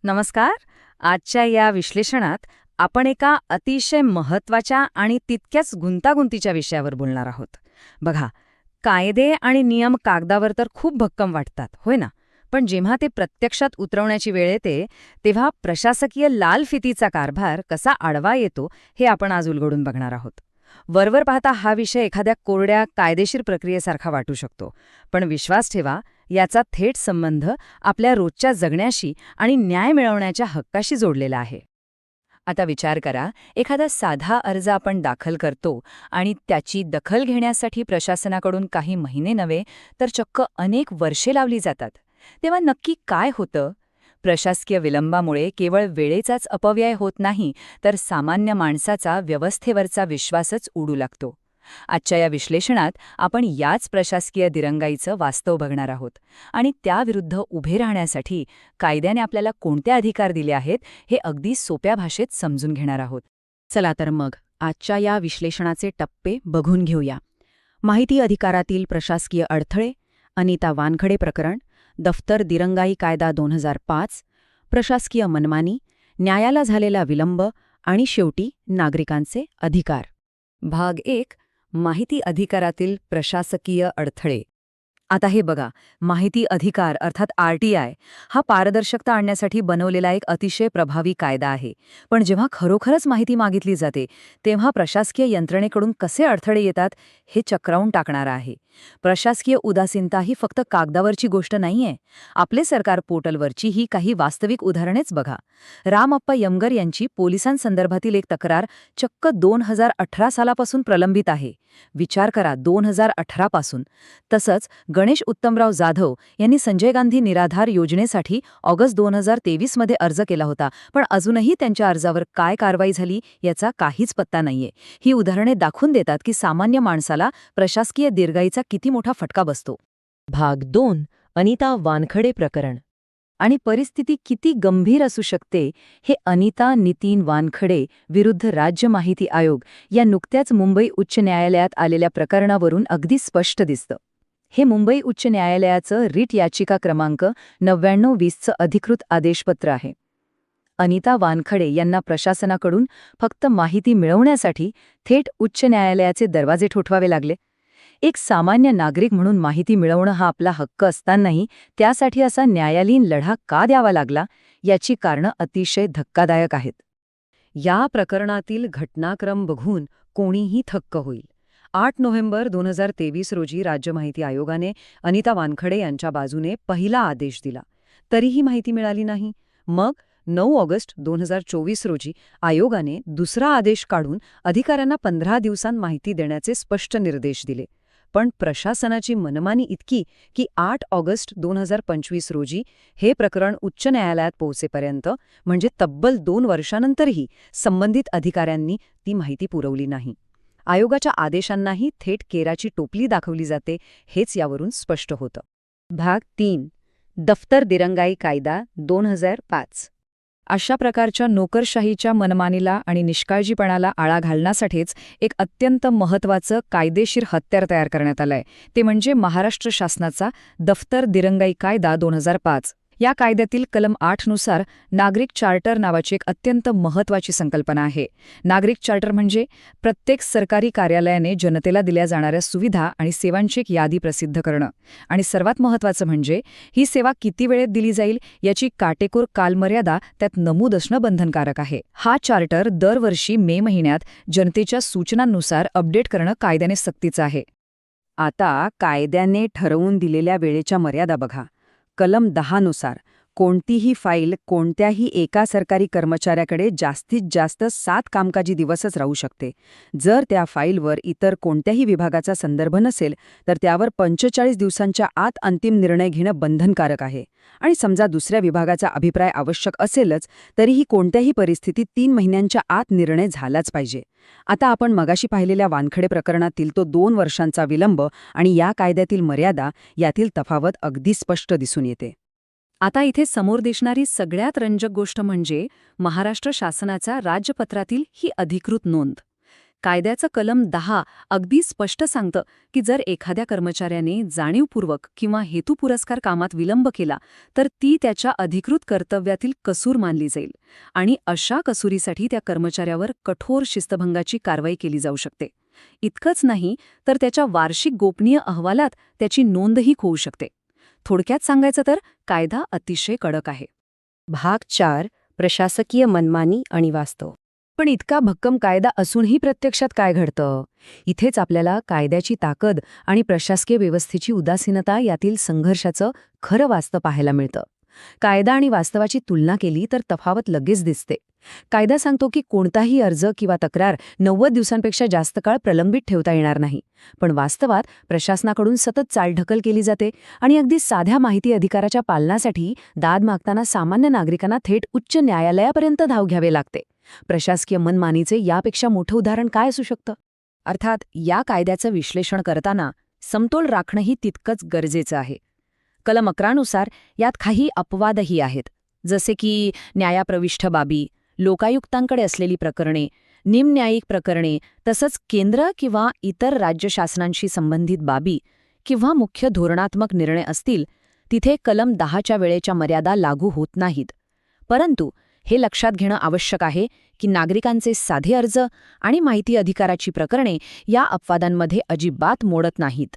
नमस्कार. आजच्या या विश्लेषणात आपण एका अतिशय महत्त्वाच्या आणि तितक्याच गुंतागुंतीच्या विषयावर बोलणार आहोत. बघा, कायदे आणि नियम कागदावर तर खूप भक्कम वाटतात, होय ना? पण जेव्हा ते प्रत्यक्षात उतरवण्याची वेळ येते, तेव्हा प्रशासकीय लाल फितीचा कारभार कसा आडवा येतो हे आपण आज उलगडून बघणार आहोत. वरवर पाहता हा विषय एखाद्या कोरड्या कायदेशीर प्रक्रियेसारखा वाटू शकतो, पण विश्वास ठेवा, याचा थेट संबंध आपल्या रोजच्या जगण्याशी आणि न्याय मिळवण्याच्या हक्काशी जोडलेला आहे. आता विचार करा, एखादा साधा अर्ज आपण दाखल करतो आणि त्याची दखल घेण्यासाठी प्रशासनाकडून काही महिने नव्हे तर चक्क अनेक वर्षे लावली जातात. तेव्हा नक्की काय होतं? प्रशासकीय विलंबामुळे केवळ वेळेचाच अपव्यय होत नाही, तर सामान्य माणसाचा व्यवस्थेवरचा विश्वासच उडू लागतो. आजच्या या विश्लेषणात आपण याच प्रशासकीय दिरंगाईचं वास्तव बघणार आहोत आणि त्याविरुद्ध उभे राहण्यासाठी कायद्याने आपल्याला कोणते अधिकार दिले आहेत हे अगदी सोप्या भाषेत समजून घेणार आहोत. चला तर मग आजच्या या विश्लेषणाचे टप्पे बघून घेऊया. माहिती अधिकारातील प्रशासकीय अडथळे, अनिता वानखडे प्रकरण, दफ्तर दिरंगाई कायदा 2005, प्रशासकीय मनमानी, न्यायाला झालेला विलंब आणि शेवटी नागरिकांचे अधिकार. भाग 1. माहिती अधिकारातील प्रशासकीय अडथळे. आता हे बघा, माहिती अधिकार अर्थात RTI हा पारदर्शकता आणण्यासाठी बनवलेला एक अतिशय प्रभावी कायदा आहे. पण जेव्हा खरोखरच माहिती मागितली जाते, तेव्हा प्रशासकीय यंत्रणेकडून कसे अडथळे येतात हे चक्रावून टाकणारा आहे. प्रशासकीय उदासीनता ही फक्त कागदावरची गोष्ट नाहीये. आपले सरकार पोर्टलवरची ही काही वास्तविक उदाहरणेच बघा. रामप्पा यमगर यांची पोलिसांसंदर्भातील एक तक्रार चक्क 2018 सालापासून प्रलंबित आहे. विचार करा, 2018 पासून. तसंच गणेश उत्तमराव जाधव यांनी संजय गांधी निराधार योजनेसाठी ऑगस्ट 2023 मध्ये अर्ज केला होता, पण अजूनही त्यांच्या अर्जावर काय कारवाई झाली याचा काहीच पत्ता नाहीये. ही उदाहरणे दाखवून देतात की सामान्य माणसाला प्रशासकीय दीर्घाईचा किती मोठा फटका बसतो. भाग 2. अनिता वानखडे प्रकरण. आणि परिस्थिती किती गंभीर असू शकते हे अनिता नितीन वानखडे विरुद्ध राज्य माहिती आयोग या नुकत्याच मुंबई उच्च न्यायालयात आलेल्या प्रकरणावरून अगदी स्पष्ट दिसतं. हे मुंबई उच्च न्यायालयाचं रिट याचिका क्रमांक 99-20चं अधिकृत आदेशपत्र आहे. अनिता वानखडे यांना प्रशासनाकडून फक्त माहिती मिळवण्यासाठी थेट उच्च न्यायालयाचे दरवाजे ठोठवावे लागले. एक सामान्य नागरिक म्हणून माहिती मिळवणं हा आपला हक्क असतानाही त्यासाठी असा न्यायालयीन लढा का द्यावा लागला, याची कारणं अतिशय धक्कादायक आहेत. या प्रकरणातील घटनाक्रम बघून कोणीही थक्क होईल. 8 नोव्हेंबर 2023 रोजी राज्य माहिती आयोगाने अनिता वानखडे यांच्या बाजूने पहिला आदेश दिला. तरीही माहिती मिळाली नाही. मग 9 ऑगस्ट 2024 रोजी आयोगाने दुसरा आदेश काढून अधिकाऱ्यांना 15 दिवसांत माहिती देण्याचे स्पष्ट निर्देश दिले. पण प्रशासनाची मनमानी इतकी की 8 ऑगस्ट 2025 रोजी हे प्रकरण उच्च न्यायालयात पोहोचेपर्यंत, म्हणजे तब्बल 2 वर्षांनंतरही संबंधित अधिकाऱ्यांनी ती माहिती पुरवली नाही. आयोगाच्या आदेशांनाही थेट केराची टोपली दाखवली जाते, हेच यावरून स्पष्ट होतं. भाग 3. दफ्तर दिरंगाई कायदा 2005. अशा प्रकारच्या नोकरशाहीच्या मनमानीला आणि निष्काळजीपणाला आळा घालण्यासाठीच एक अत्यंत महत्त्वाचं कायदेशीर हत्यार तयार करण्यात आलंय. ते म्हणजे महाराष्ट्र शासनाचा दफ्तर दिरंगाई कायदा 2005. या कायद्यातील कलम 8 नुसार नागरिक चार्टर नावाची एक अत्यंत महत्त्वाची संकल्पना आहे. नागरिक चार्टर म्हणजे प्रत्येक सरकारी कार्यालयाने जनतेला दिल्या जाणाऱ्या सुविधा आणि सेवांची एक यादी प्रसिद्ध करणं. आणि सर्वात महत्त्वाचं म्हणजे ही सेवा किती वेळेत दिली जाईल याची काटेकोर कालमर्यादा त्यात नमूद असणं बंधनकारक आहे. हा चार्टर दरवर्षी मे महिन्यात जनतेच्या सूचनांनुसार अपडेट करणं कायद्याने सक्तीचं आहे. आता कायद्याने ठरवून दिलेल्या वेळेच्या मर्यादा बघा. कलम 10 नुसार कोणतीही फाईल कोणत्याही एका सरकारी कर्मचाऱ्याकडे जास्तीत जास्त 7 कामकाजी दिवसच राहू शकते. जर त्या फाईलवर इतर कोणत्याही विभागाचा संदर्भ नसेल तर त्यावर 45 दिवसांच्या आत अंतिम निर्णय घेणं बंधनकारक आहे. आणि समजा दुसऱ्या विभागाचा अभिप्राय आवश्यक असेलच तरीही कोणत्याही परिस्थितीत 3 महिन्यांच्या आत निर्णय झालाच पाहिजे. आता आपण मगाशी पाहिलेल्या वानखडे प्रकरणातील तो 2 वर्षांचा विलंब आणि या कायद्यातील मर्यादा यातील तफावत अगदी स्पष्ट दिसून येते. आता इथे समोर दिसणारी सगळ्यात रंजक गोष्ट म्हणजे महाराष्ट्र शासनाच्या राजपत्रातील ही अधिकृत नोंद. कायद्याचं कलम 10 अगदी स्पष्ट सांगतं की जर एखाद्या कर्मचाऱ्याने जाणीवपूर्वक किंवा हेतुपुरस्कार कामात विलंब केला तर ती त्याच्या अधिकृत कर्तव्यातील कसूर मानली जाईल आणि अशा कसूरीसाठी त्या कर्मचाऱ्यावर कठोर शिस्तभंगाची कारवाई केली जाऊ शकते. इतकंच नाही तर त्याच्या वार्षिक गोपनीय अहवालात त्याची नोंदही होऊ शकते. थोडक्यात सांगायचं तर कायदा अतिशय कडक आहे. भाग 4. प्रशासकीय मनमानी आणि वास्तव. पण इतका भक्कम कायदा असूनही प्रत्यक्षात काय घडतं? इथेच आपल्याला कायद्याची ताकद आणि प्रशासकीय व्यवस्थेची उदासीनता यातील संघर्षाचं खरं वास्तव पाहायला मिळतं. कायदा आणि वास्तवाची तुलना केली तर तफावत लगेच दिसते. कायदा सांगतो की कोणताही अर्ज किंवा तक्रार 90 दिवसांपेक्षा जास्त काळ प्रलंबित ठेवता येणार नाही. पण वास्तवात प्रशासनाकडून सतत चालढकल केली जाते आणि अगदी साध्या माहिती अधिकाराच्या पालनासाठी दाद मागताना सामान्य नागरिकांना थेट उच्च न्यायालयापर्यंत धाव घ्यावे लागते. प्रशासकीय मनमानीचे यापेक्षा मोठं उदाहरण काय असू शकतं? अर्थात या कायद्याचं विश्लेषण करताना समतोल राखणंही तितकंच गरजेचं आहे. कलम 11 नुसार यात काही अपवादही आहेत, जसे की न्यायाप्रविष्ट बाबी, लोकायुक्तांकडे असलेली प्रकरणे, निमन्यायिक प्रकरणे, तसंच केंद्र किंवा इतर राज्य शासनांशी संबंधित बाबी किंवा मुख्य धोरणात्मक निर्णय असतील तिथे कलम 10च्या वेळेच्या मर्यादा लागू होत नाहीत. परंतु हे लक्षात घेणं आवश्यक आहे की नागरिकांचे साधे अर्ज आणि माहिती अधिकाराची प्रकरणे या अपवादांमध्ये अजिबात मोडत नाहीत.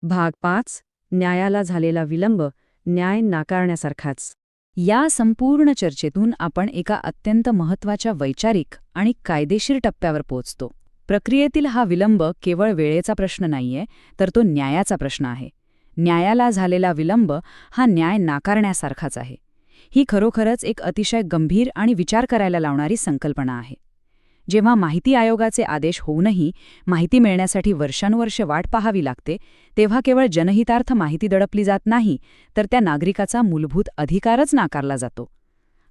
भाग 5. न्यायाला झालेला विलंब, न्याय नाकारण्यासारखाच. या संपूर्ण चर्चेतून आपण एका अत्यंत महत्त्वाच्या वैचारिक आणि कायदेशीर टप्प्यावर पोहोचतो. प्रक्रियेतील हा विलंब केवळ वेळेचा प्रश्न नाहीये, तर तो न्यायाचा प्रश्न आहे. न्यायाला झालेला विलंब हा न्याय नाकारण्यासारखाच आहे. ही खरोखरच एक अतिशय गंभीर आणि विचार करायला लावणारी संकल्पना आहे. जेव्हा माहिती आयोगाचे आदेश होऊनही माहिती मिळण्यासाठी वर्षानुवर्षे वाट पाहावी लागते, तेव्हा केवळ जनहितार्थ माहिती दडपली जात नाही, तर त्या नागरिकाचा मूलभूत अधिकारच नाकारला जातो.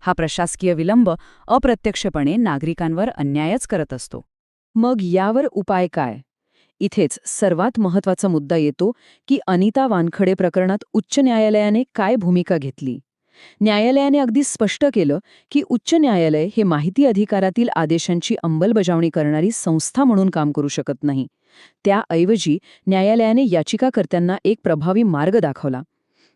हा प्रशासकीय विलंब अप्रत्यक्षपणे नागरिकांवर अन्यायच करत असतो. मग यावर उपाय काय? इथेच सर्वात महत्त्वाचा मुद्दा येतो की अनिता वानखडे प्रकरणात उच्च न्यायालयाने काय भूमिका घेतली. न्यायालयाने अगदी स्पष्ट केलं की उच्च न्यायालय हे माहिती अधिकारातील आदेशांची अंमलबजावणी करणारी संस्था म्हणून काम करू शकत नाही. त्याऐवजी न्यायालयाने याचिकाकर्त्यांना एक प्रभावी मार्ग दाखवला.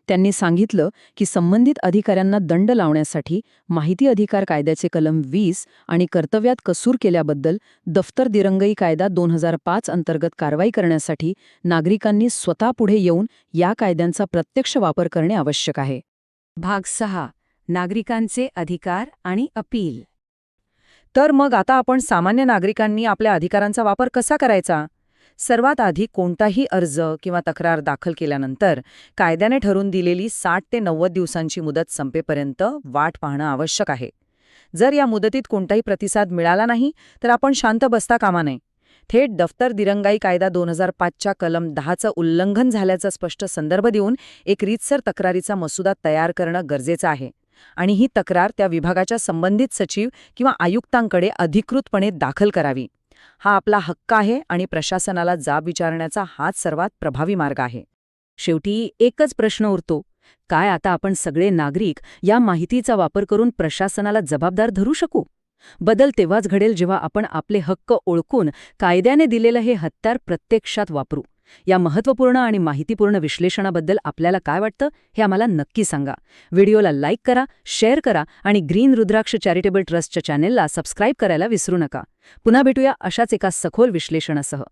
त्यांनी सांगितलं की संबंधित अधिकाऱ्यांना दंड लावण्यासाठी माहिती अधिकार कायद्याचे कलम 20 आणि कर्तव्यात कसूर केल्याबद्दल दफ्तर दिरंगाई कायदा 2005 अंतर्गत कारवाई करण्यासाठी नागरिकांनी स्वतः पुढे येऊन या कायद्यांचा प्रत्यक्ष वापर करणे आवश्यक आहे. भाग 6. नागरिकांचे अधिकार आणि अपील. तर मग आता आपण सामान्य नागरिकांनी आपल्या अधिकारांचा वापर कसा करायचा? सर्वात आधी कोणताही अर्ज किंवा तक्रार दाखल केल्यानंतर कायद्याने ठरवून दिलेली 60 ते 90 दिवसांची मुदत संपेपर्यंत वाट पाहणं आवश्यक आहे. जर या मुदतीत कोणताही प्रतिसाद मिळाला नाही तर आपण शांत बसता कामा नये. थेट दफ्तर दिरंगाई कायदा 2005च्या कलम 10चं उल्लंघन झाल्याचा स्पष्ट संदर्भ देऊन एक रीतसर तक्रारीचा मसुदा तयार करणं गरजेचं आहे. आणि ही तक्रार त्या विभागाच्या संबंधित सचिव किंवा आयुक्तांकडे अधिकृतपणे दाखल करावी. हा आपला हक्क आहे आणि प्रशासनाला जाब विचारण्याचा हाच सर्वात प्रभावी मार्ग आहे. शेवटी एकच प्रश्न उरतो, काय आता आपण सगळे नागरिक या माहितीचा वापर करून प्रशासनाला जबाबदार धरू शकू? बदल तेव्हाच घडेल जेव्हा आपण आपले हक्क ओळखून कायद्याने दिलेलं हे हत्यार प्रत्यक्षात वापरू. या महत्त्वपूर्ण आणि माहितीपूर्ण विश्लेषणाबद्दल आपल्याला काय वाटतं हे आम्हाला नक्की सांगा. व्हिडिओला लाईक करा, शेअर करा आणि ग्रीन रुद्राक्ष चॅरिटेबल ट्रस्टच्या चॅनेलला सबस्क्राईब करायला विसरू नका. पुन्हा भेटूया अशाच एका सखोल विश्लेषणासह.